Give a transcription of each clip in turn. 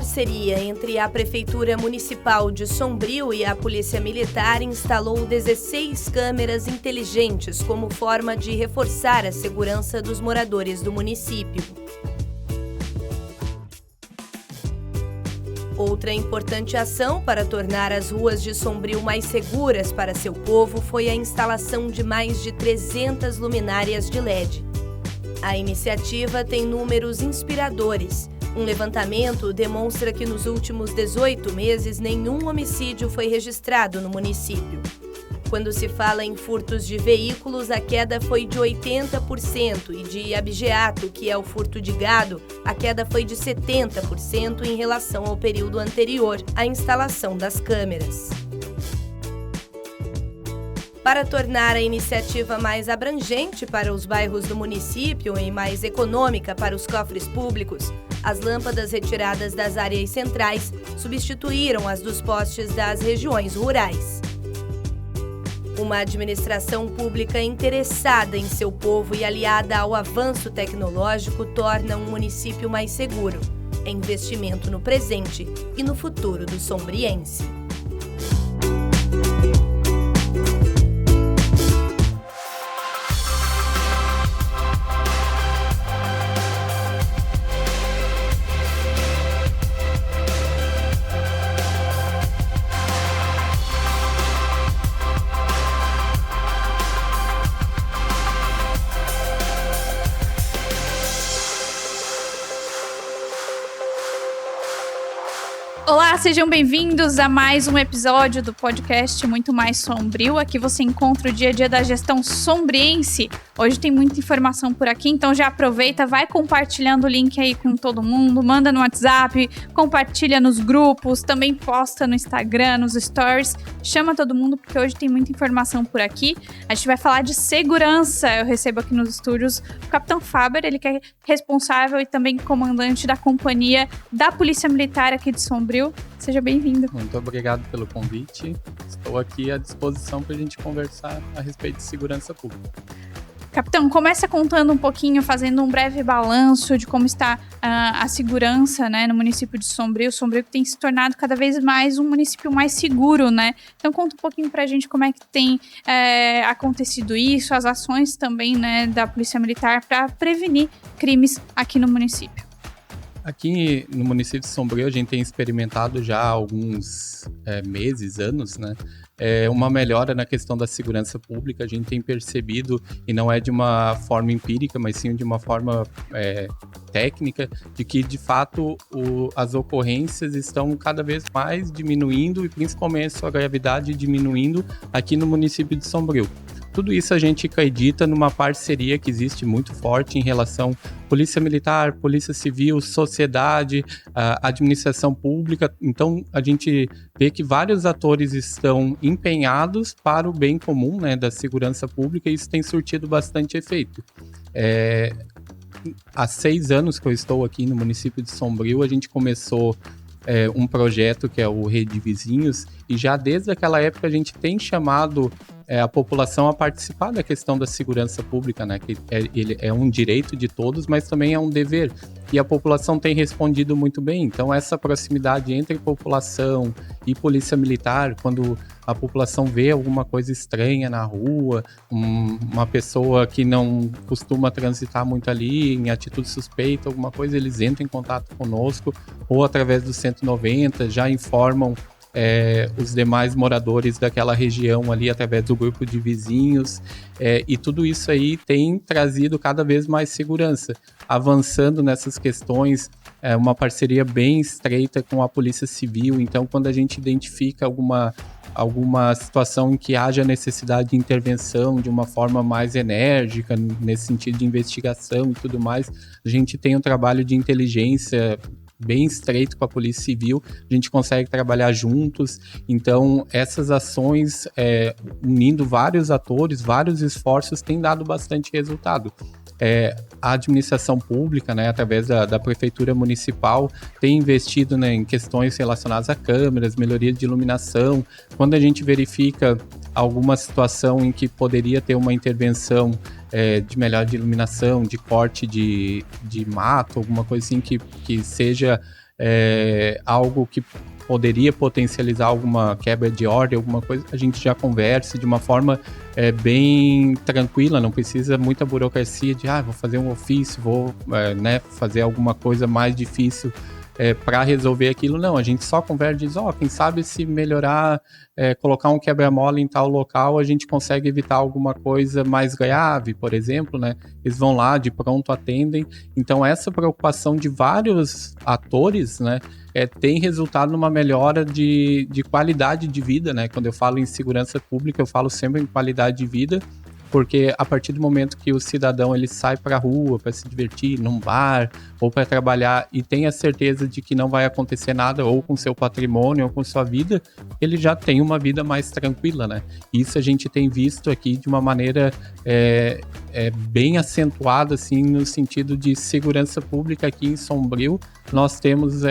parceria entre a Prefeitura Municipal de Sombrio e a Polícia Militar instalou 16 câmeras inteligentes como forma de reforçar a segurança dos moradores do município. Outra importante ação para tornar as ruas de Sombrio mais seguras para seu povo foi a instalação de mais de 300 luminárias de LED. A iniciativa tem números inspiradores. Um levantamento demonstra que nos últimos 18 meses nenhum homicídio foi registrado no município. Quando se fala em furtos de veículos, a queda foi de 80% e de abigeato, que é o furto de gado, a queda foi de 70% em relação ao período anterior à instalação das câmeras. Para tornar a iniciativa mais abrangente para os bairros do município e mais econômica para os cofres públicos, as lâmpadas retiradas das áreas centrais substituíram as dos postes das regiões rurais. Uma administração pública interessada em seu povo e aliada ao avanço tecnológico torna um município mais seguro. É investimento no presente e no futuro do sombriense. Olá, sejam bem-vindos a mais um episódio do podcast Muito Mais Sombrio. Aqui você encontra o dia a dia da gestão sombriense. Hoje tem muita informação por aqui, então já aproveita, vai compartilhando o link aí com todo mundo, manda no WhatsApp, compartilha nos grupos, também posta no Instagram, nos stories, chama todo mundo porque hoje tem muita informação por aqui. A gente vai falar de segurança. Eu recebo aqui nos estúdios o Capitão Faber, ele que é responsável e também comandante da companhia da Polícia Militar aqui de Sombrio. Seja bem-vindo. Muito obrigado pelo convite. Estou aqui à disposição para a gente conversar a respeito de segurança pública. Capitão, começa contando um pouquinho, fazendo um breve balanço de como está a segurança, né, no município de Sombrio. Sombrio que tem se tornado cada vez mais um município mais seguro, né? Então conta um pouquinho pra gente como é que tem acontecido isso, as ações também, né, da Polícia Militar para prevenir crimes aqui no município. Aqui no município de Sombrio a gente tem experimentado já há alguns meses, anos, né? Uma melhora na questão da segurança pública. A gente tem percebido, e não é de uma forma empírica, mas sim de uma forma técnica, de que de fato as ocorrências estão cada vez mais diminuindo e principalmente a sua gravidade diminuindo aqui no município de Sombrio. Tudo isso a gente acredita numa parceria que existe muito forte em relação Polícia Militar, Polícia Civil, sociedade, administração pública. Então, a gente vê que vários atores estão empenhados para o bem comum, né, da segurança pública, e isso tem surtido bastante efeito. Há 6 anos que eu estou aqui no município de Sombrio, a gente começou um projeto que é o Rede Vizinhos, e já desde aquela época a gente tem chamado a população a participar da questão da segurança pública, né? Que ele é um direito de todos, mas também é um dever. E a população tem respondido muito bem. Então, essa proximidade entre população e polícia militar, quando a população vê alguma coisa estranha na rua, uma pessoa que não costuma transitar muito ali, em atitude suspeita, alguma coisa, eles entram em contato conosco, ou através do 190, já informam os demais moradores daquela região ali através do grupo de vizinhos, e tudo isso aí tem trazido cada vez mais segurança, avançando nessas questões, uma parceria bem estreita com a Polícia Civil. Então, quando a gente identifica alguma situação em que haja necessidade de intervenção de uma forma mais enérgica, nesse sentido de investigação e tudo mais, a gente tem um trabalho de inteligência bem estreito com a Polícia Civil, a gente consegue trabalhar juntos. Então, essas ações, unindo vários atores, vários esforços, têm dado bastante resultado. A administração pública, né, através da Prefeitura Municipal, tem investido, né, em questões relacionadas a câmeras, melhoria de iluminação. Quando a gente verifica alguma situação em que poderia ter uma intervenção de melhora de iluminação, de corte de mato, alguma coisa assim que seja algo que poderia potencializar alguma quebra de ordem, alguma coisa, a gente já converse de uma forma bem tranquila, não precisa muita burocracia de vou fazer um ofício, vou fazer alguma coisa mais difícil para resolver aquilo. Não, a gente só conversa e diz, quem sabe se melhorar, colocar um quebra-mola em tal local, a gente consegue evitar alguma coisa mais grave, por exemplo, né? Eles vão lá, de pronto atendem. Então essa preocupação de vários atores, né, tem resultado numa melhora de qualidade de vida, né? Quando eu falo em segurança pública, eu falo sempre em qualidade de vida, porque a partir do momento que o cidadão ele sai para a rua para se divertir, num bar ou para trabalhar e tem a certeza de que não vai acontecer nada ou com seu patrimônio ou com sua vida, ele já tem uma vida mais tranquila, né? Isso a gente tem visto aqui de uma maneira bem acentuada, assim, no sentido de segurança pública aqui em Sombrio. Nós temos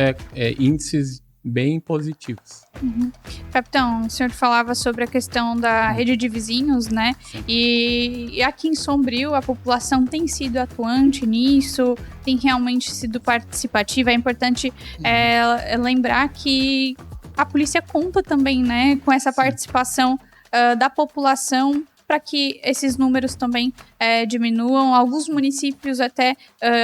índices bem positivos. Uhum. Capitão, o senhor falava sobre a questão da rede de vizinhos, né? E aqui em Sombrio a população tem sido atuante nisso, tem realmente sido participativa. É importante lembrar que a polícia conta também, né, com essa participação da população para que esses números também diminuam. Alguns municípios até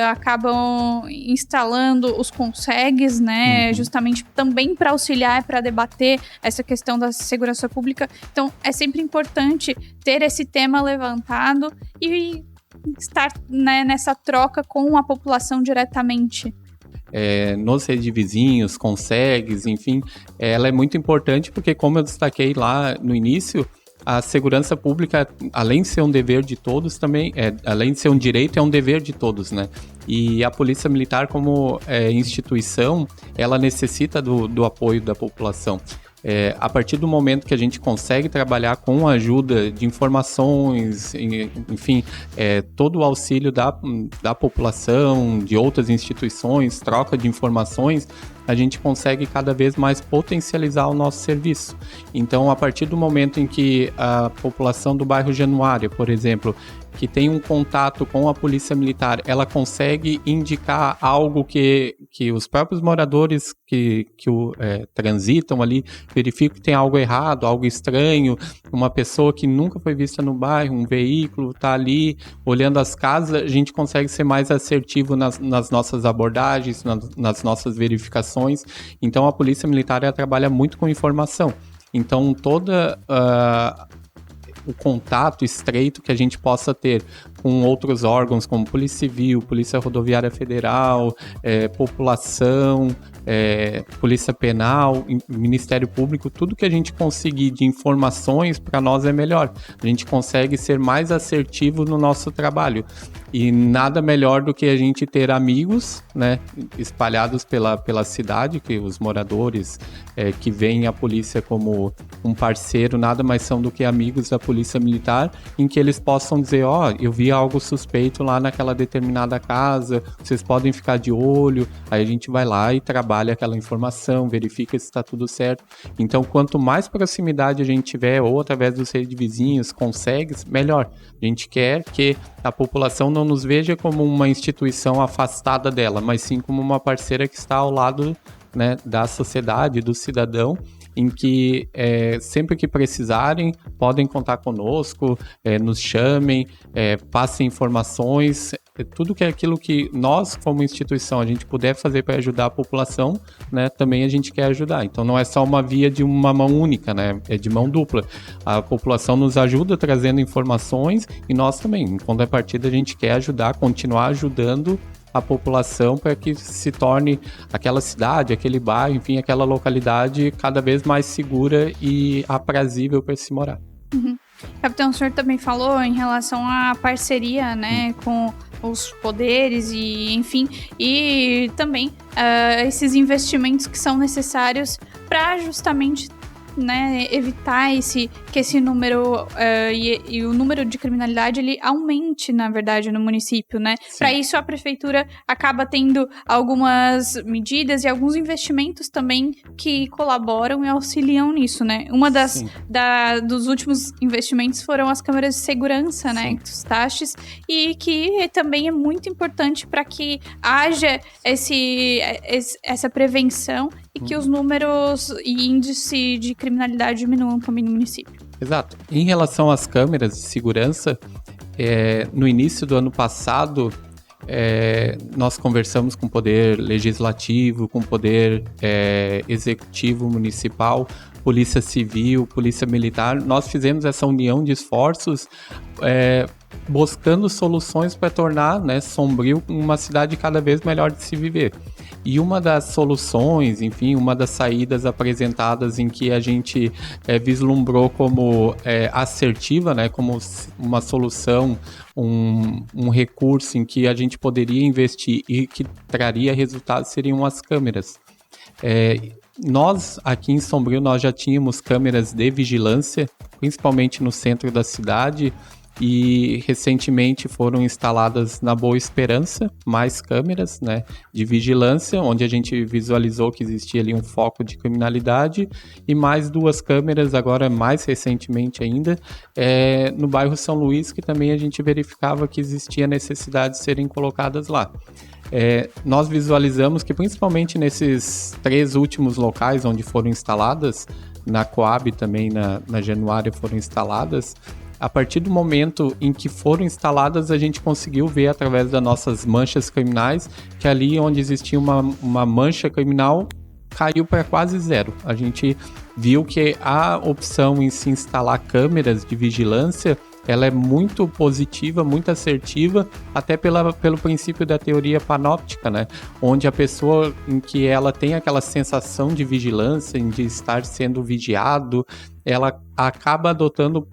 acabam instalando os consegues, né, justamente também para auxiliar, para debater essa questão da segurança pública. Então, é sempre importante ter esse tema levantado e estar, né, nessa troca com a população diretamente. Nos redes de vizinhos, consegues, enfim, ela é muito importante porque, como eu destaquei lá no início, a segurança pública, além de ser um dever de todos, também, além de ser um direito, é um dever de todos, né? E a Polícia Militar, como instituição, ela necessita do apoio da população. A partir do momento que a gente consegue trabalhar com a ajuda de informações, enfim, todo o auxílio da população, de outras instituições, troca de informações, a gente consegue cada vez mais potencializar o nosso serviço. Então, a partir do momento em que a população do bairro Januária, por exemplo, que tem um contato com a Polícia Militar, ela consegue indicar algo que os próprios moradores que transitam ali verificam que tem algo errado, algo estranho, uma pessoa que nunca foi vista no bairro, um veículo está ali olhando as casas, a gente consegue ser mais assertivo nas nossas abordagens, nas nossas verificações. Então a Polícia Militar ela trabalha muito com informação. Então toda o contato estreito que a gente possa ter com outros órgãos como Polícia Civil, Polícia Rodoviária Federal, população, Polícia Penal, Ministério Público, tudo que a gente conseguir de informações para nós é melhor. A gente consegue ser mais assertivo no nosso trabalho. E nada melhor do que a gente ter amigos, né, espalhados pela cidade, que os moradores que veem a polícia como um parceiro, nada mais são do que amigos da Polícia Militar, em que eles possam dizer, eu vi algo suspeito lá naquela determinada casa, vocês podem ficar de olho, aí a gente vai lá e trabalha aquela informação, verifica se está tudo certo. Então, quanto mais proximidade a gente tiver, ou através dos redes de vizinhos, consegues, melhor. A gente quer que a população não nos veja como uma instituição afastada dela, mas sim como uma parceira que está ao lado, né, da sociedade, do cidadão, em que sempre que precisarem, podem contar conosco, nos chamem, passem informações, tudo que é aquilo que nós, como instituição, a gente puder fazer para ajudar a população, né, também a gente quer ajudar. Então não é só uma via de uma mão única, né, é de mão dupla. A população nos ajuda trazendo informações e nós também, em contrapartida, a gente quer ajudar, continuar ajudando a população para que se torne aquela cidade, aquele bairro, enfim, aquela localidade cada vez mais segura e aprazível para se morar. Uhum. Capitão, o senhor também falou em relação à parceria, né, com os poderes e, enfim, e também esses investimentos que são necessários para justamente né, evitar que esse número e o número de criminalidade ele aumente, na verdade, no município, né? Para isso, a prefeitura acaba tendo algumas medidas e alguns investimentos também que colaboram e auxiliam nisso, né? Uma dos últimos investimentos foram as câmeras de segurança, né? Os taxas, e que também é muito importante para que haja essa prevenção e que os números e índice de criminalidade diminuam também no município. Exato. Em relação às câmeras de segurança, no início do ano passado, nós conversamos com o Poder Legislativo, com o Poder Executivo Municipal, Polícia Civil, Polícia Militar. Nós fizemos essa união de esforços buscando soluções para tornar, né, Sombrio uma cidade cada vez melhor de se viver. E uma das soluções, enfim, uma das saídas apresentadas em que a gente vislumbrou como assertiva, né, como uma solução, um recurso em que a gente poderia investir e que traria resultados seriam as câmeras. Nós, aqui em Sombrio, nós já tínhamos câmeras de vigilância, principalmente no centro da cidade, e recentemente foram instaladas na Boa Esperança mais câmeras, né, de vigilância, onde a gente visualizou que existia ali um foco de criminalidade, e mais 2 câmeras, agora mais recentemente ainda, no bairro São Luís, que também a gente verificava que existia necessidade de serem colocadas lá. Nós visualizamos que principalmente nesses 3 últimos locais onde foram instaladas, na Coab também na Januária foram instaladas, a partir do momento em que foram instaladas, a gente conseguiu ver através das nossas manchas criminais que ali onde existia uma mancha criminal caiu para quase zero. A gente viu que a opção em se instalar câmeras de vigilância, ela é muito positiva, muito assertiva, até pelo princípio da teoria panóptica, né? Onde a pessoa em que ela tem aquela sensação de vigilância, de estar sendo vigiado, ela acaba adotando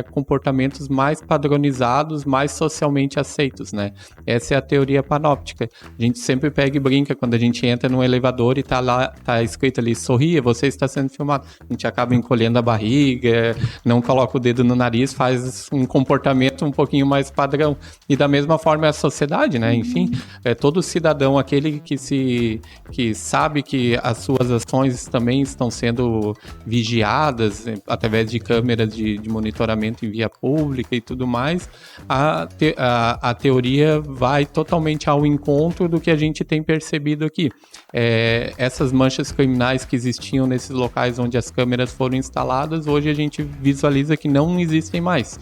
comportamentos mais padronizados, mais socialmente aceitos, né? Essa é a teoria panóptica. A gente sempre pega e brinca quando a gente entra num elevador e tá escrito ali, sorria, você está sendo filmado. A gente acaba encolhendo a barriga, não coloca o dedo no nariz, faz um comportamento um pouquinho mais padrão. E da mesma forma é a sociedade, né? Enfim, todo cidadão, aquele que sabe que as suas ações também estão sendo vigiadas através de câmeras de monitoramento em via pública e tudo mais, a teoria vai totalmente ao encontro do que a gente tem percebido aqui. Essas manchas criminais que existiam nesses locais onde as câmeras foram instaladas, hoje a gente visualiza que não existem mais.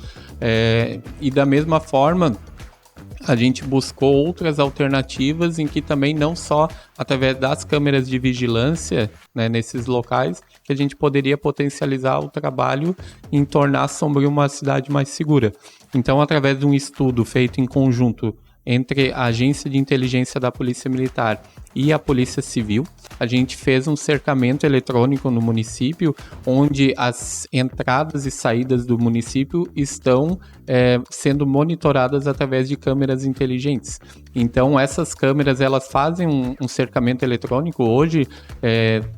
E da mesma forma, a gente buscou outras alternativas em que também não só através das câmeras de vigilância, né, nesses locais, que a gente poderia potencializar o trabalho em tornar Sombrio uma cidade mais segura. Então, através de um estudo feito em conjunto entre a Agência de Inteligência da Polícia Militar e a Polícia Civil, a gente fez um cercamento eletrônico no município, onde as entradas e saídas do município estão sendo monitoradas através de câmeras inteligentes. Então, essas câmeras, elas fazem um cercamento eletrônico. Hoje,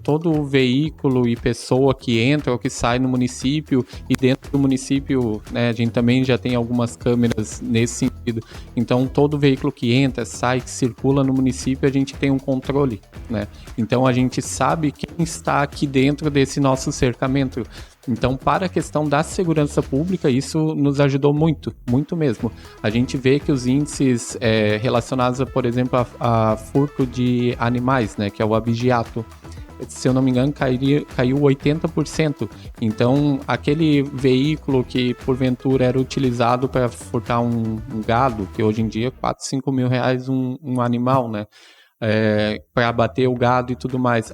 todo veículo e pessoa que entra ou que sai no município, e dentro do município, né, a gente também já tem algumas câmeras nesse sentido. Então, todo veículo que entra, sai, que circula no município, a gente tem um controle, né? Então, a gente sabe quem está aqui dentro desse nosso cercamento. Então, para a questão da segurança pública, isso nos ajudou muito, muito mesmo. A gente vê que os índices relacionados, por exemplo, a furto de animais, né, que é o abigeato, se eu não me engano, caiu 80%. Então, aquele veículo que, porventura, era utilizado para furtar um gado, que hoje em dia é 4, 5 mil reais um animal, né? Para abater o gado e tudo mais.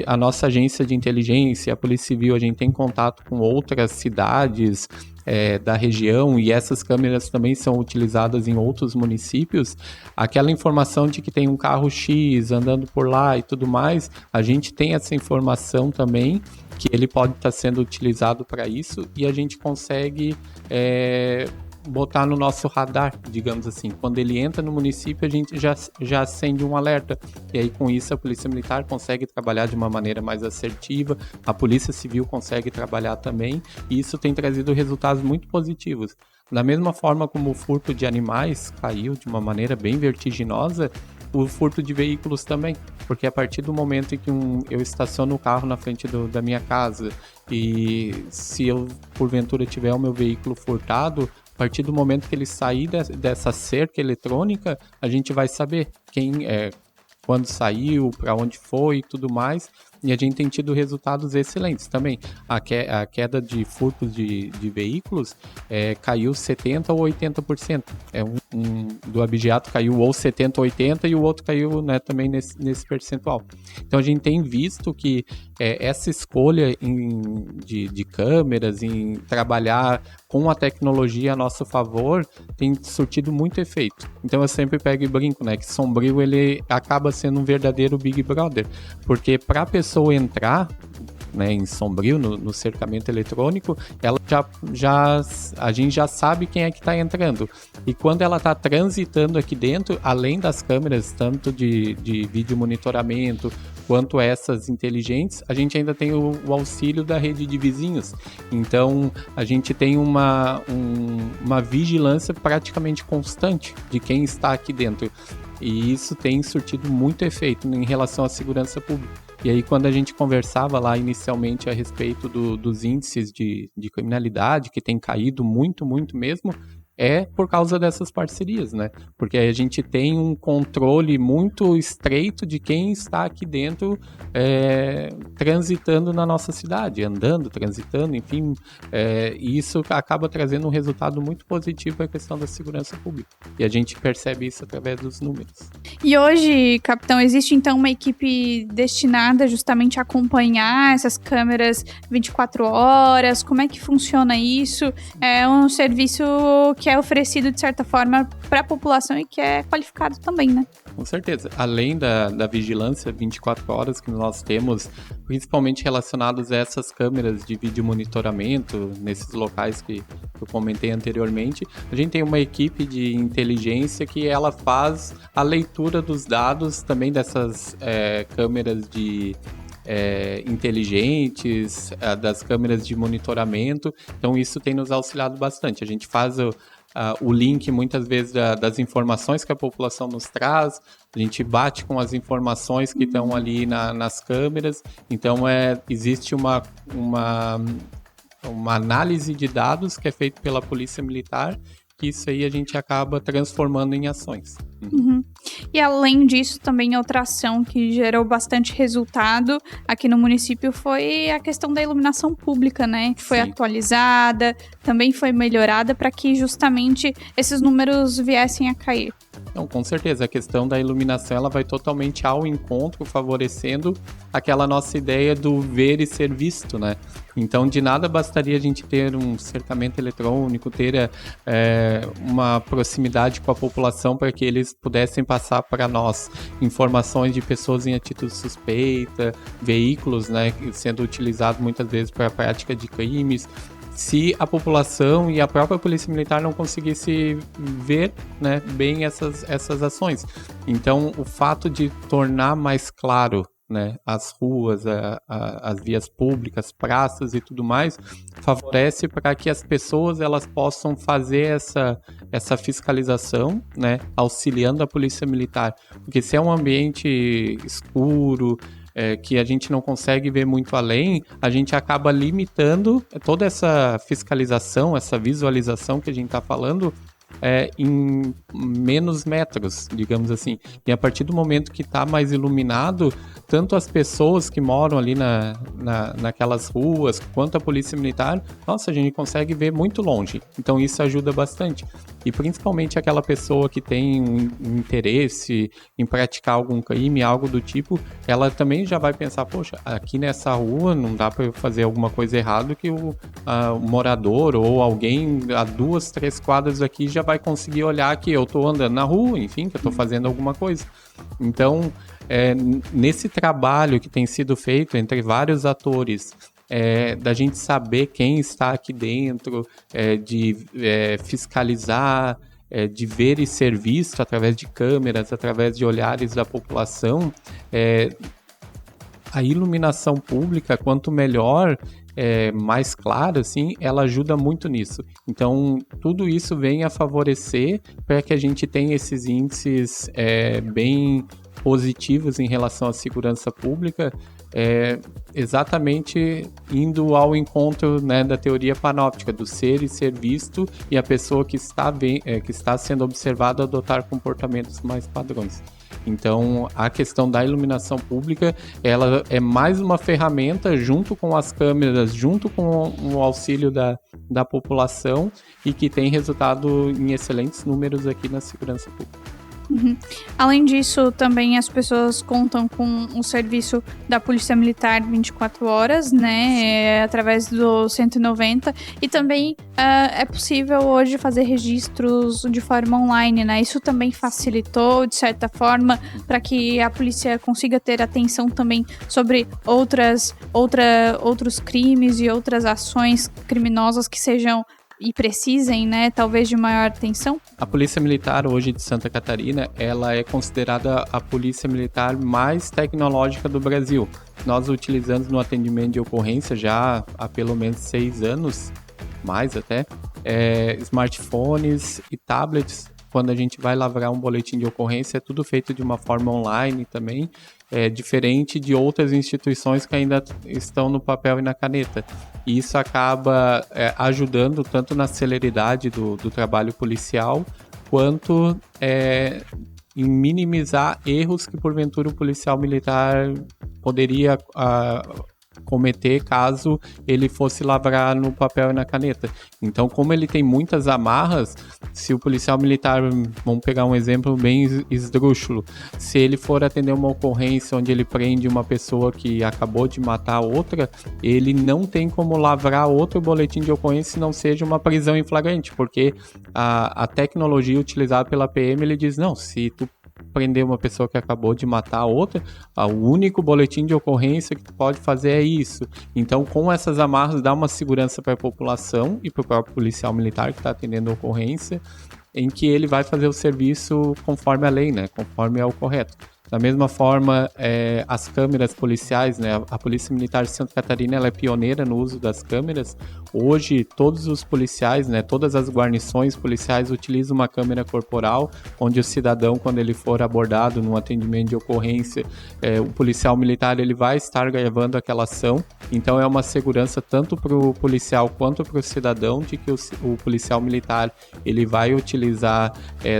A nossa agência de inteligência, a Polícia Civil, a gente tem contato com outras cidades da região, e essas câmeras também são utilizadas em outros municípios. Aquela informação de que tem um carro X andando por lá e tudo mais, a gente tem essa informação também, que ele pode estar sendo utilizado para isso, e a gente consegue botar no nosso radar, digamos assim. Quando ele entra no município, a gente já acende um alerta. E aí, com isso, a Polícia Militar consegue trabalhar de uma maneira mais assertiva, a Polícia Civil consegue trabalhar também, e isso tem trazido resultados muito positivos. Da mesma forma como o furto de animais caiu de uma maneira bem vertiginosa, o furto de veículos também, porque a partir do momento em que eu estaciono o carro na frente da minha casa e se eu porventura tiver o meu veículo furtado, a partir do momento que ele sair dessa cerca eletrônica, a gente vai saber quando saiu, para onde foi e tudo mais. E a gente tem tido resultados excelentes também. A queda de furtos de veículos caiu 70% ou 80%. Do abigeato caiu ou 70% ou 80% e o outro caiu, né, também nesse percentual. Então a gente tem visto que essa escolha de câmeras, em trabalhar com a tecnologia a nosso favor, tem surtido muito efeito. Então eu sempre pego e brinco, né, que Sombrio ele acaba sendo um verdadeiro Big Brother, porque para a pessoa entrar, né, em Sombrio, no cercamento eletrônico, ela a gente já sabe quem é que está entrando. E quando ela está transitando aqui dentro, além das câmeras, tanto de vídeo monitoramento, quanto essas inteligentes, a gente ainda tem o auxílio da rede de vizinhos. Então, a gente tem uma vigilância praticamente constante de quem está aqui dentro. E isso tem surtido muito efeito em relação à segurança pública. E aí, quando a gente conversava lá inicialmente a respeito dos índices de criminalidade, que tem caído muito, muito mesmo, é por causa dessas parcerias, né? Porque a gente tem um controle muito estreito de quem está aqui dentro transitando na nossa cidade, andando, transitando, enfim, e isso acaba trazendo um resultado muito positivo para a questão da segurança pública. E a gente percebe isso através dos números. E hoje, capitão, existe então uma equipe destinada justamente a acompanhar essas câmeras 24 horas? Como é que funciona isso? É um serviço que é oferecido, de certa forma, para a população e que é qualificado também, né? Com certeza. Além da vigilância 24 horas que nós temos, principalmente relacionados a essas câmeras de vídeo monitoramento, nesses locais que eu comentei anteriormente, a gente tem uma equipe de inteligência que ela faz a leitura dos dados também dessas câmeras de inteligentes, das câmeras de monitoramento. Então isso tem nos auxiliado bastante. A gente faz o link muitas vezes das informações que a população nos traz, a gente bate com as informações que estão ali nas câmeras. Então existe uma análise de dados que é feita pela Polícia Militar, que isso aí a gente acaba transformando em ações. Uhum. E além disso, também outra ação que gerou bastante resultado aqui no município foi a questão da iluminação pública, né? Que foi atualizada, também foi melhorada para que justamente esses números viessem a cair. Então, com certeza, a questão da iluminação ela vai totalmente ao encontro, favorecendo aquela nossa ideia do ver e ser visto, né? Então, de nada bastaria a gente ter um cercamento eletrônico, ter uma proximidade com a população para que eles pudessem passar para nós informações de pessoas em atitude suspeita, veículos, né, sendo utilizados muitas vezes para a prática de crimes. Se a população e a própria Polícia Militar não conseguisse ver, né, bem essas ações. Então, o fato de tornar mais claro, né, as ruas, as vias públicas, praças e tudo mais, favorece para que as pessoas elas possam fazer essa fiscalização, né, auxiliando a Polícia Militar. Porque se é um ambiente escuro, que a gente não consegue ver muito além, a gente acaba limitando toda essa fiscalização, essa visualização que a gente está falando em menos metros, digamos assim. E a partir do momento que está mais iluminado, tanto as pessoas que moram ali naquelas ruas, quanto a Polícia Militar, nossa, a gente consegue ver muito longe. Então isso ajuda bastante. E principalmente aquela pessoa que tem um interesse em praticar algum crime, algo do tipo, ela também já vai pensar, poxa, aqui nessa rua não dá para eu fazer alguma coisa errada que o morador ou alguém a 2, 3 quadras aqui já vai conseguir olhar que eu estou andando na rua, enfim, que eu estou fazendo alguma coisa. Então, nesse trabalho que tem sido feito entre vários atores, da gente saber quem está aqui dentro, de fiscalizar, de ver e ser visto através de câmeras, através de olhares da população, a iluminação pública, quanto melhor, mais clara, assim, ela ajuda muito nisso. Então, tudo isso vem a favorecer para que a gente tenha esses índices bem positivos em relação à segurança pública, exatamente indo ao encontro, né, da teoria panóptica, do ser e ser visto, e a pessoa que está sendo observada adotar comportamentos mais padrões. Então, a questão da iluminação pública, ela é mais uma ferramenta junto com as câmeras, junto com o auxílio da população, e que tem resultado em excelentes números aqui na segurança pública. Uhum. Além disso, também as pessoas contam com o serviço da Polícia Militar 24 horas, né, através do 190, e também é possível hoje fazer registros de forma online, né, isso também facilitou, de certa forma, para que a polícia consiga ter atenção também sobre outros crimes e outras ações criminosas que sejam e precisem, né, talvez de maior atenção? A Polícia Militar hoje de Santa Catarina, ela é considerada a polícia militar mais tecnológica do Brasil. Nós utilizamos no atendimento de ocorrência já há pelo menos 6 anos, mais até, smartphones e tablets. Quando a gente vai lavrar um boletim de ocorrência, é tudo feito de uma forma online também, diferente de outras instituições que ainda estão no papel e na caneta. E isso acaba ajudando tanto na celeridade do trabalho policial, quanto em minimizar erros que porventura o policial militar poderia cometer caso ele fosse lavrar no papel e na caneta. Então, como ele tem muitas amarras, se o policial militar, vamos pegar um exemplo bem esdrúxulo, se ele for atender uma ocorrência onde ele prende uma pessoa que acabou de matar outra, ele não tem como lavrar outro boletim de ocorrência se não seja uma prisão em flagrante, porque a tecnologia utilizada pela PM, ele diz, não, se tu prender uma pessoa que acabou de matar a outra, o único boletim de ocorrência que tu pode fazer é isso. Então, com essas amarras, dá uma segurança para a população e para o próprio policial militar que está atendendo a ocorrência, em que ele vai fazer o serviço conforme a lei, né? Conforme é o correto. Da mesma forma, as câmeras policiais, né? A Polícia Militar de Santa Catarina, ela é pioneira no uso das câmeras. Hoje, todos os policiais, né? Todas as guarnições policiais utilizam uma câmera corporal, onde o cidadão, quando ele for abordado num atendimento de ocorrência, o policial militar ele vai estar gravando aquela ação. Então, é uma segurança tanto para o policial quanto para o cidadão, de que o policial militar ele vai utilizar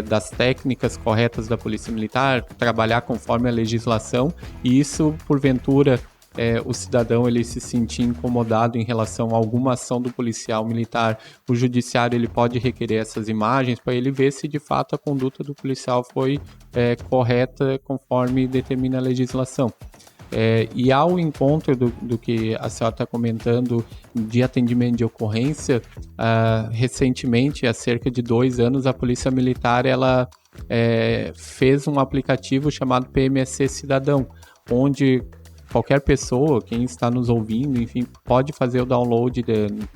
das técnicas corretas da Polícia Militar, trabalhar conforme a legislação, e isso, porventura, o cidadão ele se sentir incomodado em relação a alguma ação do policial militar, o judiciário ele pode requerer essas imagens para ele ver se de fato a conduta do policial foi correta conforme determina a legislação. E ao encontro do que a senhora está comentando de atendimento de ocorrência, recentemente, há cerca de 2 anos, a Polícia Militar ela fez um aplicativo chamado PMSC Cidadão, onde qualquer pessoa, quem está nos ouvindo, enfim, pode fazer o download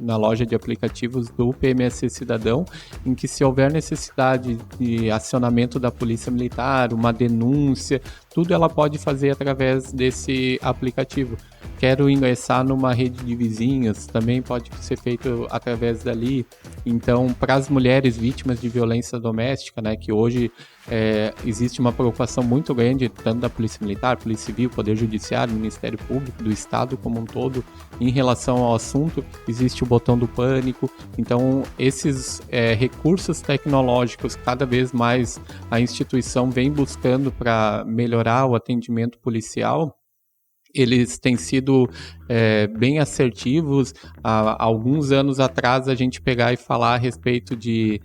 na loja de aplicativos do PMSC Cidadão, em que se houver necessidade de acionamento da Polícia Militar, uma denúncia, tudo ela pode fazer através desse aplicativo. Quero ingressar numa rede de vizinhos, também pode ser feito através dali. Então, para as mulheres vítimas de violência doméstica, né, que hoje existe uma preocupação muito grande, tanto da Polícia Militar, Polícia Civil, Poder Judiciário, Ministério Público, do Estado como um todo, em relação ao assunto, existe o botão do pânico. Então, esses recursos tecnológicos, cada vez mais a instituição vem buscando para melhorar o atendimento policial. Eles têm sido bem assertivos. Há alguns anos atrás, a gente pegar e falar a respeito de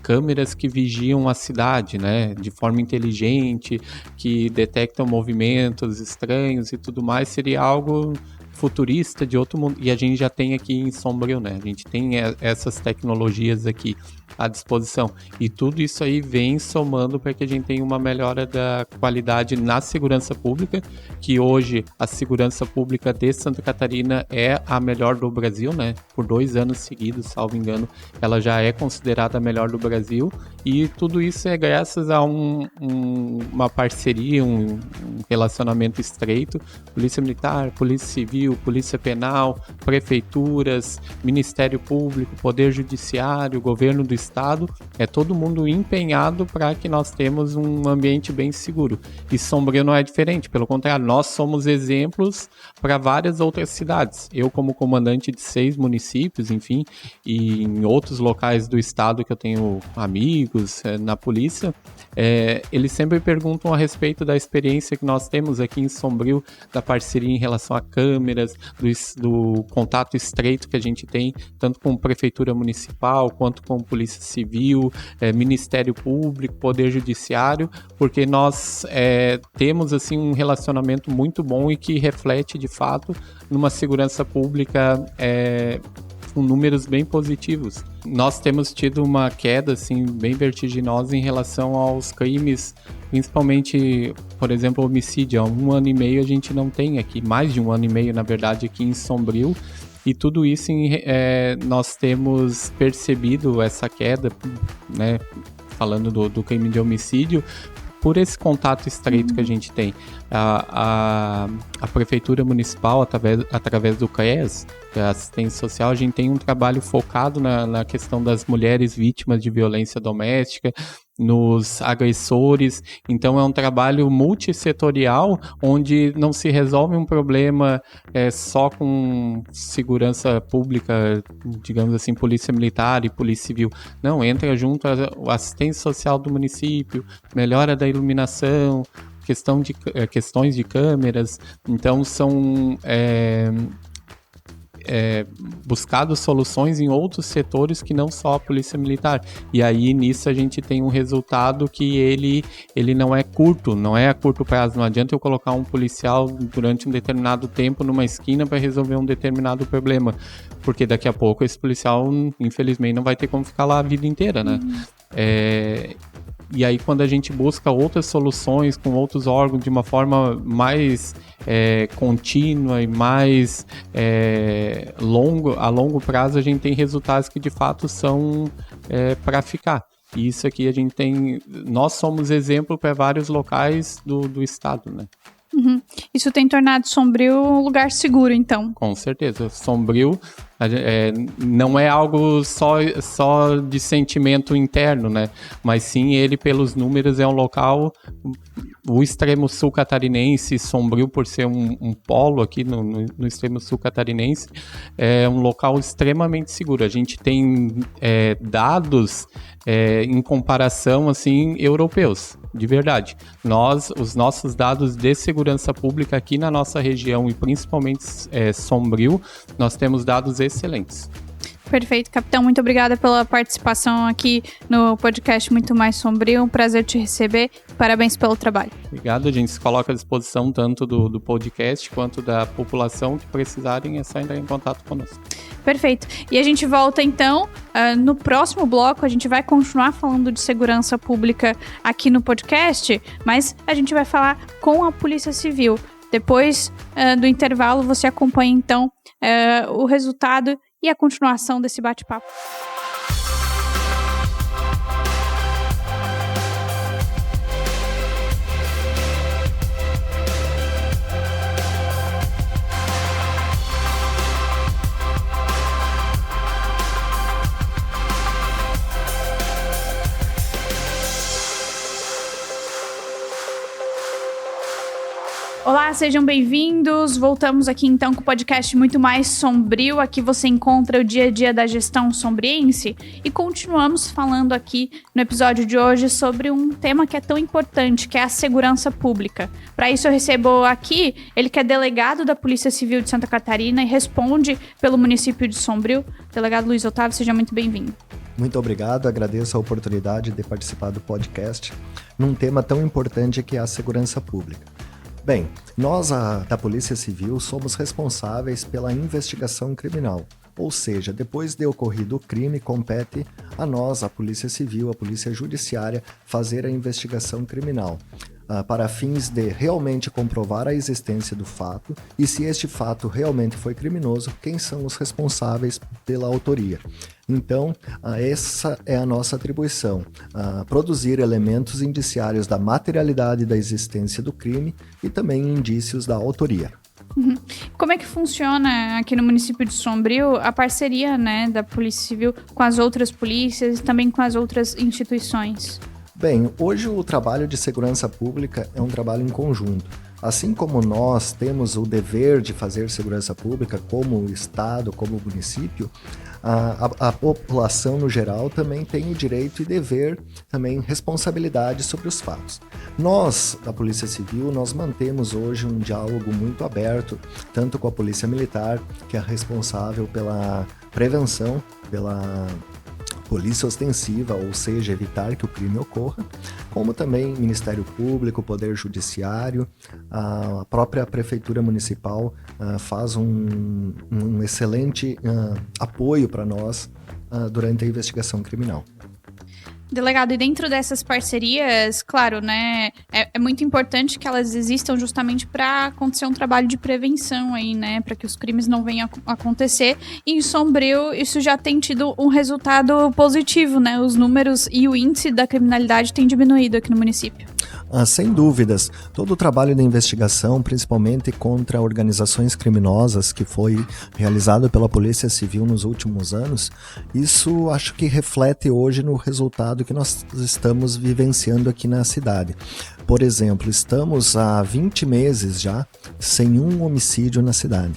câmeras que vigiam a cidade, né, de forma inteligente, que detectam movimentos estranhos e tudo mais, seria algo futurista de outro mundo. E a gente já tem aqui em Sombrio, né? A gente tem essas tecnologias aqui. à disposição. E tudo isso aí vem somando para que a gente tenha uma melhora da qualidade na segurança pública, que hoje a segurança pública de Santa Catarina é a melhor do Brasil, né? Por 2 anos seguidos, salvo engano, ela já é considerada a melhor do Brasil, e tudo isso é graças a uma parceria, um relacionamento estreito, Polícia Militar, Polícia Civil, Polícia Penal, prefeituras, Ministério Público, Poder Judiciário, Governo do Estado, é todo mundo empenhado para que nós temos um ambiente bem seguro. E Sombrio não é diferente, pelo contrário, nós somos exemplos para várias outras cidades. Eu, como comandante de 6 municípios, enfim, e em outros locais do estado que eu tenho amigos na polícia, eles sempre perguntam a respeito da experiência que nós temos aqui em Sombrio, da parceria em relação a câmeras, do contato estreito que a gente tem, tanto com Prefeitura Municipal, quanto com Polícia Civil, Ministério Público, Poder Judiciário, porque nós temos assim um relacionamento muito bom e que reflete, de fato, numa segurança pública com números bem positivos. Nós temos tido uma queda assim, bem vertiginosa em relação aos crimes, principalmente, por exemplo, homicídio. Há 1 ano e meio a gente não tem aqui, mais de 1 ano e meio, na verdade, aqui em Sombrio, e tudo isso nós temos percebido essa queda, né, falando do crime de homicídio, por esse contato estreito que a gente tem. A Prefeitura Municipal, através do CREAS, que é a Assistência Social, a gente tem um trabalho focado na questão das mulheres vítimas de violência doméstica, nos agressores. Então é um trabalho multissetorial, onde não se resolve um problema só com segurança pública, digamos assim, polícia militar e polícia civil. Não, entra junto a assistência social do município, melhora da iluminação, questões de câmeras. Então são buscado soluções em outros setores que não só a polícia militar. E aí nisso a gente tem um resultado que ele não é curto, não é a curto prazo. Não adianta eu colocar um policial durante um determinado tempo numa esquina para resolver um determinado problema, porque daqui a pouco esse policial, infelizmente, não vai ter como ficar lá a vida inteira, né? E aí quando a gente busca outras soluções com outros órgãos de uma forma mais contínua e mais a longo prazo, a gente tem resultados que de fato são para ficar. E isso aqui nós somos exemplo para vários locais do estado, né? Uhum. Isso tem tornado Sombrio um lugar seguro, então? Com certeza. Sombrio não é algo só de sentimento interno, né? Mas sim, ele, pelos números, é um local... O extremo sul catarinense, Sombrio, por ser um polo aqui no extremo sul catarinense, é um local extremamente seguro. A gente tem dados em comparação, assim, europeus, de verdade. Os nossos dados de segurança pública aqui na nossa região, e principalmente Sombrio, nós temos dados excelentes. Perfeito, capitão. Muito obrigada pela participação aqui no podcast Muito Mais Sombrio. Um prazer te receber. Parabéns pelo trabalho. Obrigado. A gente se coloca à disposição tanto do podcast quanto da população que precisarem. É só entrar em contato conosco. Perfeito. E a gente volta, então, no próximo bloco. A gente vai continuar falando de segurança pública aqui no podcast, mas a gente vai falar com a Polícia Civil. Depois do intervalo, você acompanha, então, o resultado e a continuação desse bate-papo. Olá, sejam bem-vindos. Voltamos aqui então com o podcast Muito Mais Sombrio. Aqui você encontra o dia a dia da gestão sombriense e continuamos falando aqui no episódio de hoje sobre um tema que é tão importante, que é a segurança pública. Para isso eu recebo aqui ele que é delegado da Polícia Civil de Santa Catarina e responde pelo município de Sombrio. Delegado Luiz Otávio, seja muito bem-vindo. Muito obrigado, agradeço a oportunidade de participar do podcast num tema tão importante que é a segurança pública. Bem, nós da Polícia Civil somos responsáveis pela investigação criminal, Ou seja, depois de ocorrido o crime, compete a nós, a Polícia Civil, a Polícia Judiciária, fazer a investigação criminal, para fins de realmente comprovar a existência do fato e, se este fato realmente foi criminoso, quem são os responsáveis pela autoria. Então, essa é a nossa atribuição, produzir elementos indiciários da materialidade da existência do crime e também indícios da autoria. Como é que funciona aqui no município de Sombrio a parceria, né, da Polícia Civil com as outras polícias e também com as outras instituições? Bem, hoje o trabalho de segurança pública é um trabalho em conjunto. Assim como nós temos o dever de fazer segurança pública como o Estado, como o município, a população no geral também tem o direito e dever, também responsabilidade sobre os fatos. Nós, da Polícia Civil, nós mantemos hoje um diálogo muito aberto, tanto com a Polícia Militar, que é responsável pela prevenção, pela polícia ostensiva, ou seja, evitar que o crime ocorra, como também Ministério Público, Poder Judiciário, a própria Prefeitura Municipal faz um excelente apoio para nós durante a investigação criminal. Delegado, e dentro dessas parcerias, claro, né, é muito importante que elas existam justamente para acontecer um trabalho de prevenção aí, né, para que os crimes não venham a acontecer. E em Sombrio, isso já tem tido um resultado positivo, né, os números e o índice da criminalidade tem diminuído aqui no município. Sem dúvidas, todo o trabalho de investigação, principalmente contra organizações criminosas que foi realizado pela Polícia Civil nos últimos anos, isso acho que reflete hoje no resultado que nós estamos vivenciando aqui na cidade. Por exemplo, estamos há 20 meses já sem um homicídio na cidade.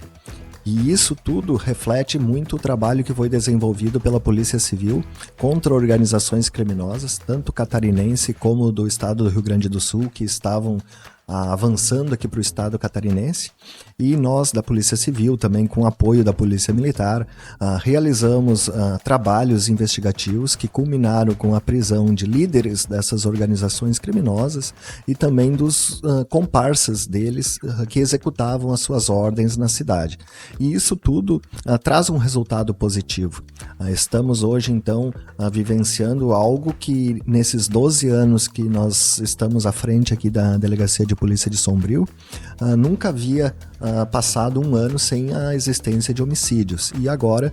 E isso tudo reflete muito o trabalho que foi desenvolvido pela Polícia Civil contra organizações criminosas, tanto catarinense como do estado do Rio Grande do Sul, que estavam avançando aqui para o estado catarinense, e nós da Polícia Civil, também com apoio da Polícia Militar, realizamos trabalhos investigativos que culminaram com a prisão de líderes dessas organizações criminosas e também dos comparsas deles que executavam as suas ordens na cidade. E isso tudo traz um resultado positivo. Estamos hoje, então, vivenciando algo que nesses 12 anos que nós estamos à frente aqui da Delegacia de Polícia de Sombrio, nunca havia passado um ano sem a existência de homicídios. E agora,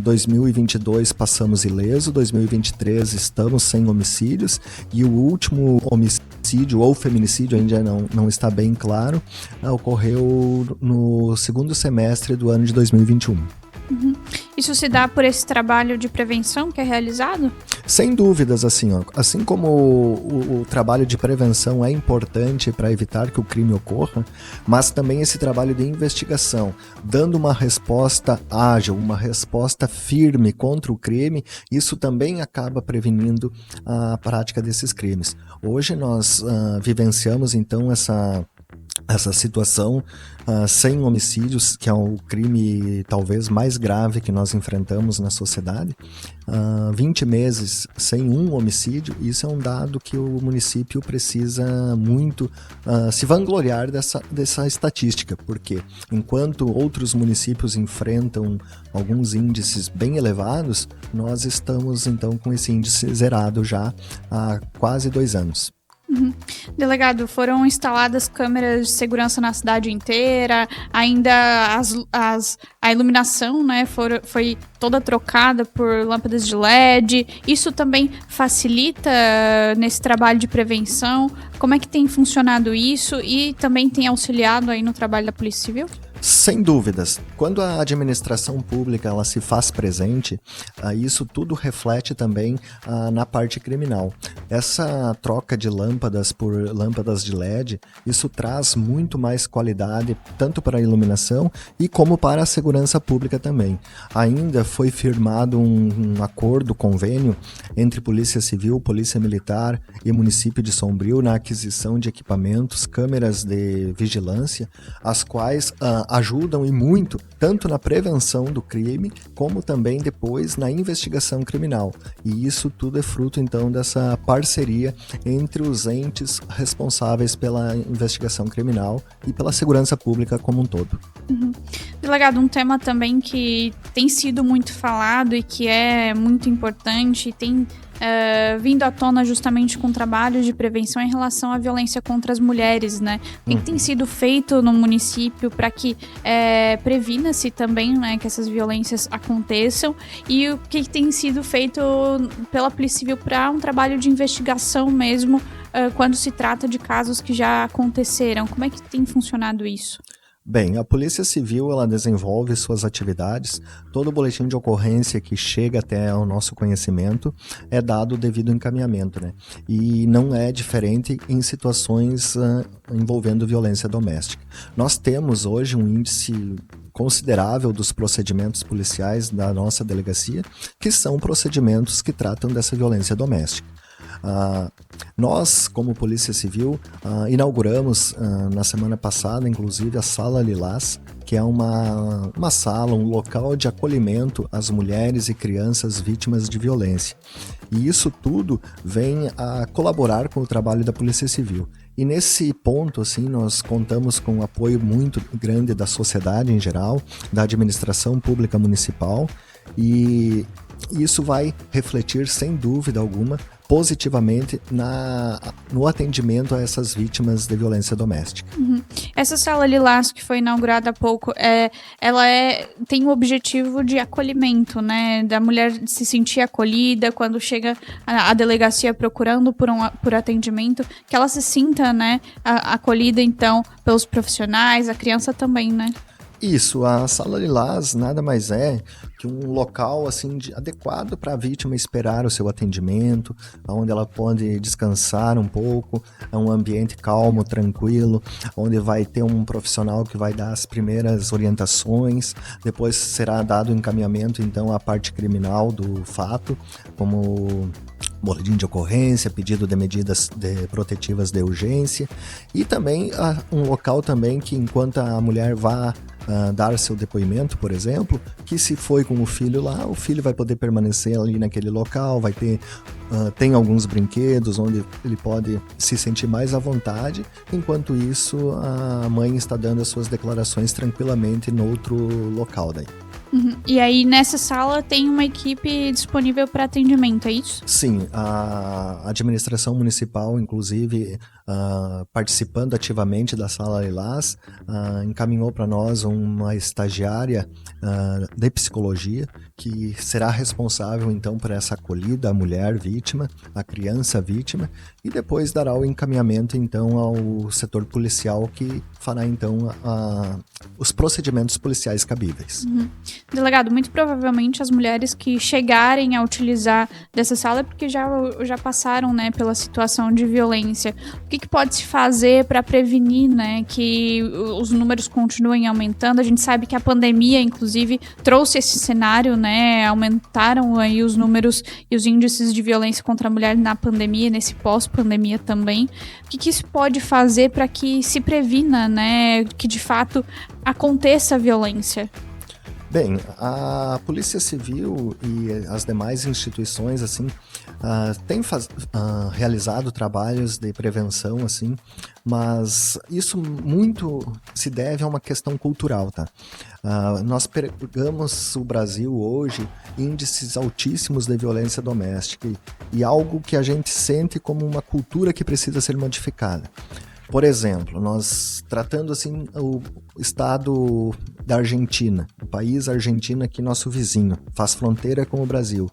2022 passamos ileso, 2023 estamos sem homicídios, e o último homicídio ou feminicídio, ainda não está bem claro, ocorreu no segundo semestre do ano de 2021. Isso se dá por esse trabalho de prevenção que é realizado? Sem dúvidas, assim como o trabalho de prevenção é importante para evitar que o crime ocorra, mas também esse trabalho de investigação, dando uma resposta ágil, uma resposta firme contra o crime, isso também acaba prevenindo a prática desses crimes. Hoje nós vivenciamos então essa situação sem homicídios, que é o crime talvez mais grave que nós enfrentamos na sociedade. 20 meses sem um homicídio, isso é um dado que o município precisa muito se vangloriar dessa estatística, porque enquanto outros municípios enfrentam alguns índices bem elevados, nós estamos então com esse índice zerado já há quase 2 anos. Delegado, foram instaladas câmeras de segurança na cidade inteira, ainda a iluminação, né, foi toda trocada por lâmpadas de LED. Isso também facilita nesse trabalho de prevenção? Como é que tem funcionado isso e também tem auxiliado aí no trabalho da Polícia Civil? Sem dúvidas. Quando a administração pública ela se faz presente, isso tudo reflete também na parte criminal. Essa troca de lâmpadas por lâmpadas de LED, isso traz muito mais qualidade, tanto para a iluminação e como para a segurança pública também. Ainda foi firmado um acordo, convênio, entre Polícia Civil, Polícia Militar e município de Sombrio na aquisição de equipamentos, câmeras de vigilância, as quais ajudam e muito, tanto na prevenção do crime, como também depois na investigação criminal. E isso tudo é fruto, então, dessa parceria entre os entes responsáveis pela investigação criminal e pela segurança pública como um todo. Delegado, um tema também que tem sido muito falado e que é muito importante, tem vindo à tona justamente com trabalhos de prevenção em relação à violência contra as mulheres, né? O que tem sido feito no município para que previna-se também, né, que essas violências aconteçam, e o que tem sido feito pela Polícia Civil para um trabalho de investigação mesmo quando se trata de casos que já aconteceram? Como é que tem funcionado isso? Bem, a Polícia Civil, ela desenvolve suas atividades, todo boletim de ocorrência que chega até o nosso conhecimento é dado o devido encaminhamento, né? E não é diferente em situações envolvendo violência doméstica. Nós temos hoje um índice considerável dos procedimentos policiais da nossa delegacia, que são procedimentos que tratam dessa violência doméstica. Nós, como Polícia Civil, inauguramos na semana passada, inclusive, a Sala Lilás, que é uma sala, um local de acolhimento às mulheres e crianças vítimas de violência. E isso tudo vem a colaborar com o trabalho da Polícia Civil. E nesse ponto, assim, nós contamos com um apoio muito grande da sociedade em geral, da administração pública municipal, e isso vai refletir, sem dúvida alguma, positivamente no atendimento a essas vítimas de violência doméstica. Essa Sala Lilás, que foi inaugurada há pouco, ela tem o objetivo de acolhimento, né? Da mulher se sentir acolhida quando chega à delegacia procurando por atendimento, que ela se sinta, né, acolhida, então, pelos profissionais, a criança também, né? Isso, a Sala Lilás nada mais é que um local assim adequado para a vítima esperar o seu atendimento, onde ela pode descansar um pouco, é um ambiente calmo, tranquilo, onde vai ter um profissional que vai dar as primeiras orientações, depois será dado o encaminhamento então à parte criminal do fato, como boletim de ocorrência, pedido de medidas protetivas de urgência, e também um local também que enquanto a mulher vá dar seu depoimento, por exemplo, que se foi com o filho lá, o filho vai poder permanecer ali naquele local, vai ter tem alguns brinquedos onde ele pode se sentir mais à vontade, enquanto isso a mãe está dando as suas declarações tranquilamente no outro local daí. E aí nessa sala tem uma equipe disponível para atendimento, é isso? Sim, a administração municipal, inclusive, participando ativamente da Sala Lilás, encaminhou para nós uma estagiária de psicologia que será responsável então por essa acolhida, a mulher vítima, a criança vítima, e depois dará o encaminhamento então ao setor policial que fará então os procedimentos policiais cabíveis. Delegado, muito provavelmente as mulheres que chegarem a utilizar dessa sala é porque já passaram, né, pela situação de violência. O que pode se fazer para prevenir, né, que os números continuem aumentando? A gente sabe que a pandemia, inclusive, trouxe esse cenário, né, aumentaram aí os números e os índices de violência contra a mulher na pandemia, nesse pós-pandemia também. O que isso pode fazer para que se previna, né, que de fato aconteça a violência? Bem, a Polícia Civil e as demais instituições assim têm realizado trabalhos de prevenção, assim, mas isso muito se deve a uma questão cultural, tá? Nós pegamos o Brasil hoje índices altíssimos de violência doméstica e algo que a gente sente como uma cultura que precisa ser modificada. Por exemplo, nós tratando assim o estado da Argentina, o país Argentina que é nosso vizinho, faz fronteira com o Brasil.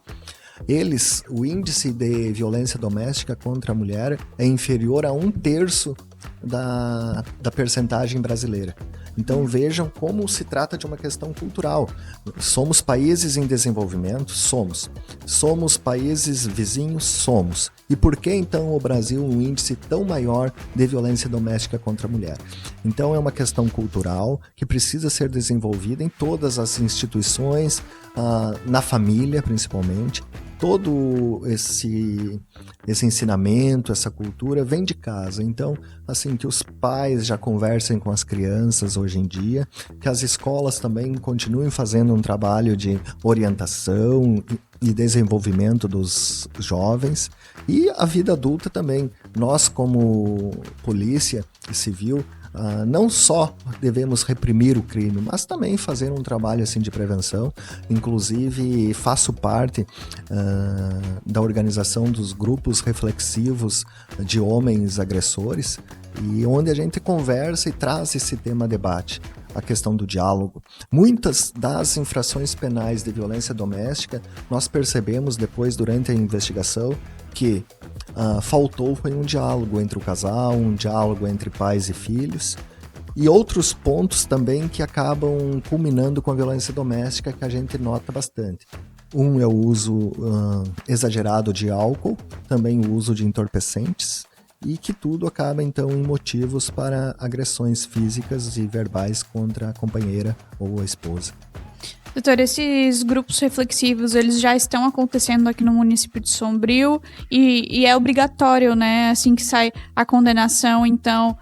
O índice de violência doméstica contra a mulher é inferior a 1/3 da percentagem brasileira. Então vejam como se trata de uma questão cultural. Somos países em desenvolvimento? Somos. Somos países vizinhos? Somos. E por que então o Brasil um índice tão maior de violência doméstica contra a mulher? Então é uma questão cultural que precisa ser desenvolvida em todas as instituições, na família principalmente. Todo esse ensinamento, essa cultura vem de casa. Então, assim, que os pais já conversem com as crianças hoje em dia, que as escolas também continuem fazendo um trabalho de orientação e desenvolvimento dos jovens, e a vida adulta também. Nós, como polícia civil, não só devemos reprimir o crime, mas também fazer um trabalho assim de prevenção. Inclusive, faço parte da organização dos grupos reflexivos de homens agressores, e onde a gente conversa e traz esse tema a debate, a questão do diálogo. Muitas das infrações penais de violência doméstica, nós percebemos depois, durante a investigação, que faltou foi um diálogo entre o casal, um diálogo entre pais e filhos, e outros pontos também que acabam culminando com a violência doméstica, que a gente nota bastante. Um é o uso exagerado de álcool, também o uso de entorpecentes, e que tudo acaba então em motivos para agressões físicas e verbais contra a companheira ou a esposa. Doutor, esses grupos reflexivos, eles já estão acontecendo aqui no município de Sombrio e é obrigatório, né, assim que sai a condenação, então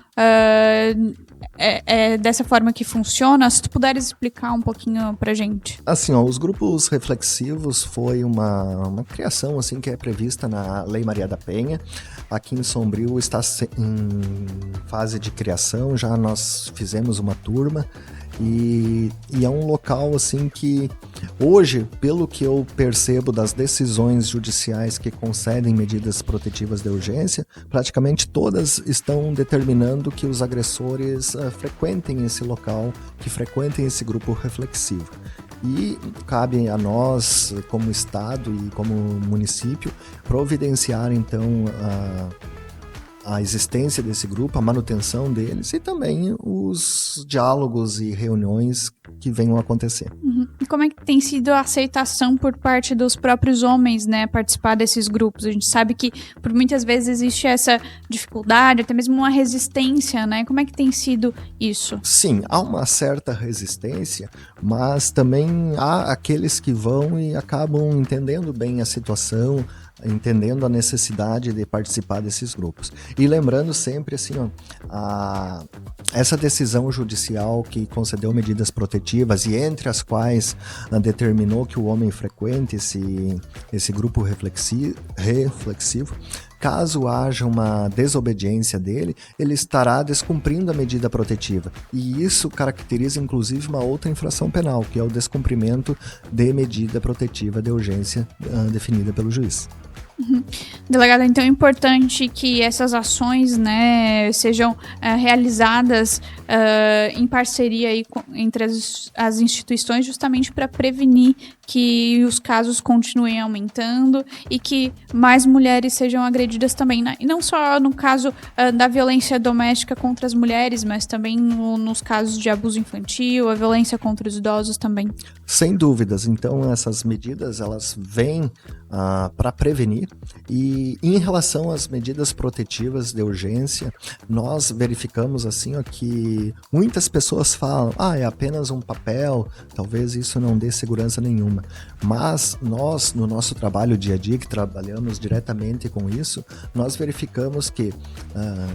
é dessa forma que funciona? Se tu puderes explicar um pouquinho pra gente. Assim, os grupos reflexivos foi uma criação assim que é prevista na Lei Maria da Penha. Aqui em Sombrio está em fase de criação, já nós fizemos uma turma. E é um local assim que hoje, pelo que eu percebo das decisões judiciais que concedem medidas protetivas de urgência, praticamente todas estão determinando que os agressores frequentem esse local, que frequentem esse grupo reflexivo. E cabe a nós, como Estado e como município, providenciar então a existência desse grupo, a manutenção deles e também os diálogos e reuniões que venham a acontecer. Uhum. E como é que tem sido a aceitação por parte dos próprios homens, né, participar desses grupos? A gente sabe que por muitas vezes existe essa dificuldade, até mesmo uma resistência, né? Como é que tem sido isso? Sim, há uma certa resistência, mas também há aqueles que vão e acabam entendendo bem a situação, entendendo a necessidade de participar desses grupos. E lembrando sempre assim, essa decisão judicial que concedeu medidas protetivas e entre as quais determinou que o homem frequente esse grupo reflexivo, caso haja uma desobediência dele, ele estará descumprindo a medida protetiva. E isso caracteriza inclusive uma outra infração penal, que é o descumprimento de medida protetiva de urgência definida pelo juiz. Uhum. Delegado, então é importante que essas ações, né, sejam realizadas em parceria aí entre as instituições, justamente para prevenir que os casos continuem aumentando e que mais mulheres sejam agredidas também, né? E não só no caso da violência doméstica contra as mulheres, mas também nos casos de abuso infantil, a violência contra os idosos também. Sem dúvidas. Então essas medidas elas vêm para prevenir. E em relação às medidas protetivas de urgência, nós verificamos assim que muitas pessoas falam, é apenas um papel, talvez isso não dê segurança nenhuma. Mas nós, no nosso trabalho dia a dia, que trabalhamos diretamente com isso, nós verificamos que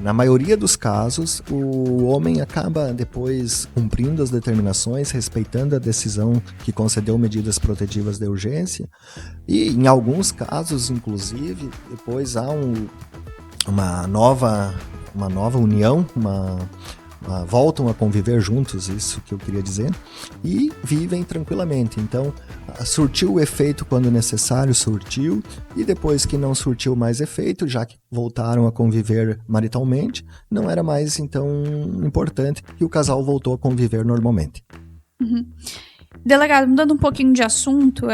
na maioria dos casos o homem acaba depois cumprindo as determinações, respeitando a decisão que concedeu medidas protetivas de urgência, e em alguns casos, inclusive, depois há uma nova união, voltam a conviver juntos, isso que eu queria dizer, e vivem tranquilamente. Então, surtiu o efeito quando necessário, surtiu, e depois que não surtiu mais efeito, já que voltaram a conviver maritalmente, não era mais, então, importante, e o casal voltou a conviver normalmente. Uhum. Delegado, mudando um pouquinho de assunto,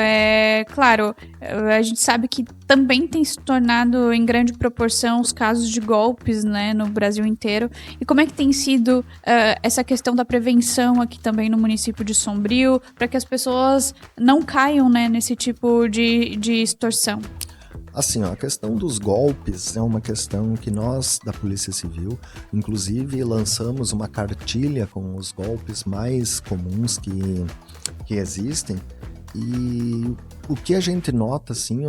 claro, a gente sabe que também tem se tornado em grande proporção os casos de golpes, né, no Brasil inteiro. E como é que tem sido essa questão da prevenção aqui também no município de Sombrio, para que as pessoas não caiam, né, nesse tipo de extorsão? Assim, a questão dos golpes é uma questão que nós, da Polícia Civil, inclusive lançamos uma cartilha com os golpes mais comuns que existem. E o que a gente nota, assim,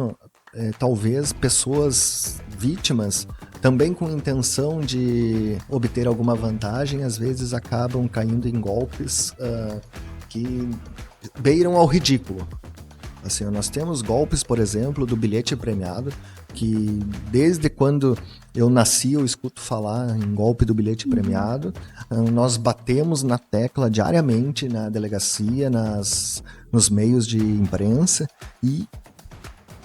talvez pessoas vítimas, também com intenção de obter alguma vantagem, às vezes acabam caindo em golpes que beiram ao ridículo. Assim, nós temos golpes, por exemplo, do bilhete premiado, que desde quando eu nasci eu escuto falar em golpe do bilhete premiado. Nós batemos na tecla diariamente na delegacia, nos meios de imprensa, e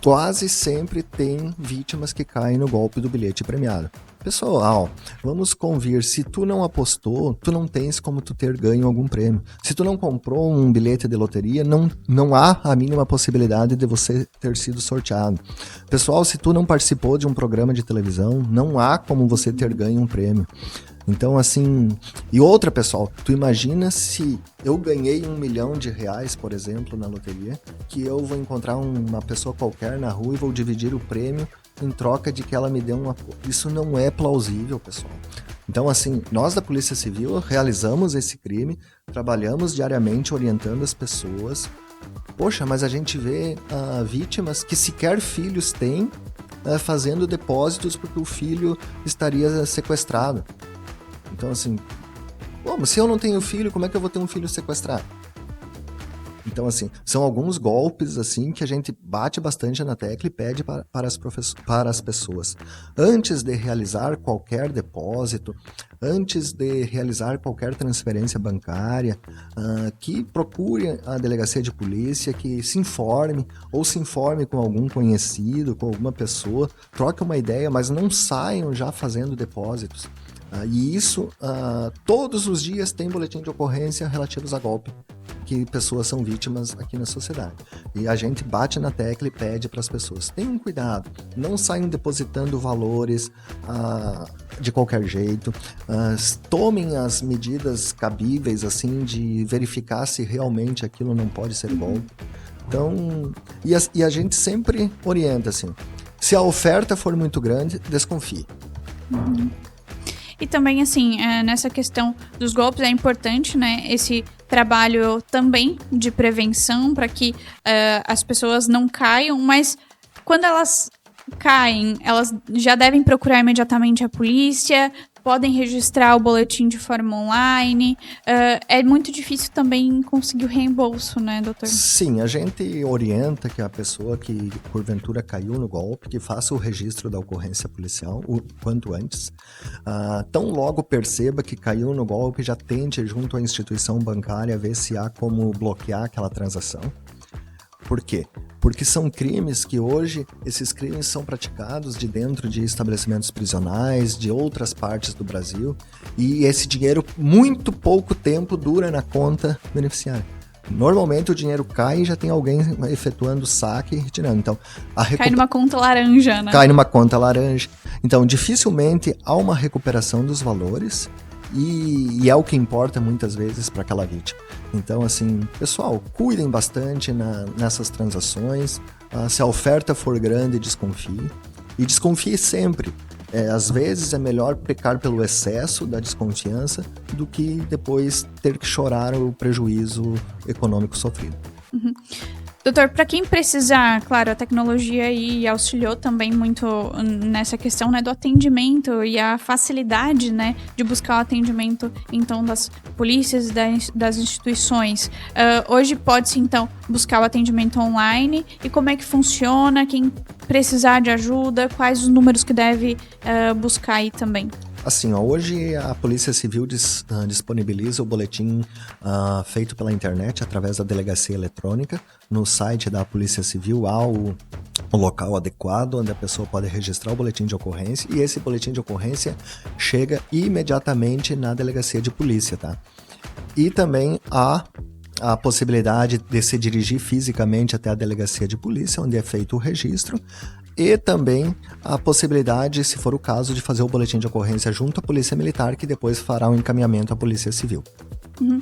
quase sempre tem vítimas que caem no golpe do bilhete premiado. Pessoal, vamos convir, se tu não apostou, tu não tens como tu ter ganho algum prêmio. Se tu não comprou um bilhete de loteria, não há a mínima possibilidade de você ter sido sorteado. Pessoal, se tu não participou de um programa de televisão, não há como você ter ganho um prêmio. Então, assim... E outra, pessoal, tu imagina se eu ganhei R$1 milhão, por exemplo, na loteria, que eu vou encontrar uma pessoa qualquer na rua e vou dividir o prêmio em troca de que ela me dê uma... Isso não é plausível, pessoal. Então, assim, nós da Polícia Civil realizamos esse crime, trabalhamos diariamente orientando as pessoas. Poxa, mas a gente vê vítimas que sequer filhos têm fazendo depósitos porque o filho estaria sequestrado. Então, assim, mas se eu não tenho filho, como é que eu vou ter um filho sequestrado? Então, assim, são alguns golpes, assim, que a gente bate bastante na tecla e pede para as pessoas. Antes de realizar qualquer depósito, antes de realizar qualquer transferência bancária, que procure a delegacia de polícia, que se informe, ou se informe com algum conhecido, com alguma pessoa, troque uma ideia, mas não saiam já fazendo depósitos. E isso, todos os dias tem boletim de ocorrência relativos a golpe, que pessoas são vítimas aqui na sociedade. E a gente bate na tecla e pede para as pessoas, tenham cuidado, não saiam depositando valores de qualquer jeito, tomem as medidas cabíveis, assim, de verificar se realmente aquilo não pode ser golpe. Então, e a gente sempre orienta, assim, se a oferta for muito grande, desconfie. E também, assim, nessa questão dos golpes, é importante, né, esse trabalho também de prevenção para que as pessoas não caiam, mas quando elas caem, elas já devem procurar imediatamente a polícia, podem registrar o boletim de forma online. É muito difícil também conseguir o reembolso, né, doutor? Sim, a gente orienta que a pessoa que porventura caiu no golpe, que faça o registro da ocorrência policial o quanto antes. Tão logo perceba que caiu no golpe, já tente junto à instituição bancária ver se há como bloquear aquela transação. Por quê? Porque são crimes que hoje, esses crimes são praticados de dentro de estabelecimentos prisionais, de outras partes do Brasil, e esse dinheiro, muito pouco tempo, dura na conta beneficiária. Normalmente o dinheiro cai e já tem alguém efetuando saque e retirando. Então, cai numa conta laranja, né? Cai numa conta laranja. Então, dificilmente há uma recuperação dos valores, e é o que importa muitas vezes para aquela vítima. Então, assim, pessoal, cuidem bastante nessas transações. Se a oferta for grande, desconfie. E desconfie sempre. Às vezes é melhor pecar pelo excesso da desconfiança do que depois ter que chorar o prejuízo econômico sofrido. Uhum. Doutor, para quem precisar, claro, a tecnologia aí auxiliou também muito nessa questão, né, do atendimento e a facilidade, né, de buscar o atendimento, então, das polícias e das instituições. Hoje pode-se, então, buscar o atendimento online. E como é que funciona? Quem precisar de ajuda, quais os números que deve buscar aí também? Assim, hoje a Polícia Civil disponibiliza o boletim feito pela internet através da delegacia eletrônica. No site da Polícia Civil há o local adequado onde a pessoa pode registrar o boletim de ocorrência, e esse boletim de ocorrência chega imediatamente na delegacia de polícia, tá? E também há a possibilidade de se dirigir fisicamente até a delegacia de polícia, onde é feito o registro, e também a possibilidade, se for o caso, de fazer o boletim de ocorrência junto à Polícia Militar, que depois fará um encaminhamento à Polícia Civil. Uhum.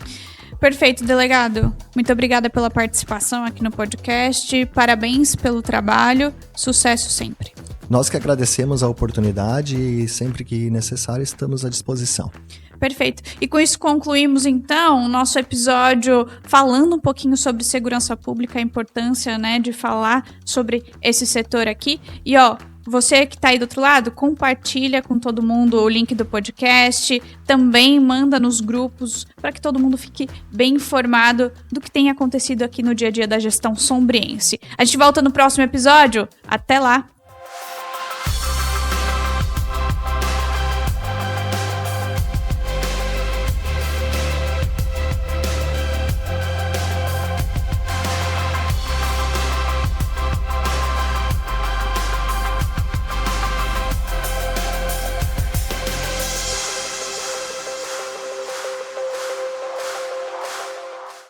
Perfeito, delegado. Muito obrigada pela participação aqui no podcast. Parabéns pelo trabalho. Sucesso sempre. Nós que agradecemos a oportunidade e sempre que necessário estamos à disposição. Perfeito. E com isso concluímos, então, o nosso episódio falando um pouquinho sobre segurança pública, a importância, né, de falar sobre esse setor aqui. E, Você que tá aí do outro lado, compartilha com todo mundo o link do podcast, também manda nos grupos para que todo mundo fique bem informado do que tem acontecido aqui no dia a dia da gestão sombriense. A gente volta no próximo episódio. Até lá!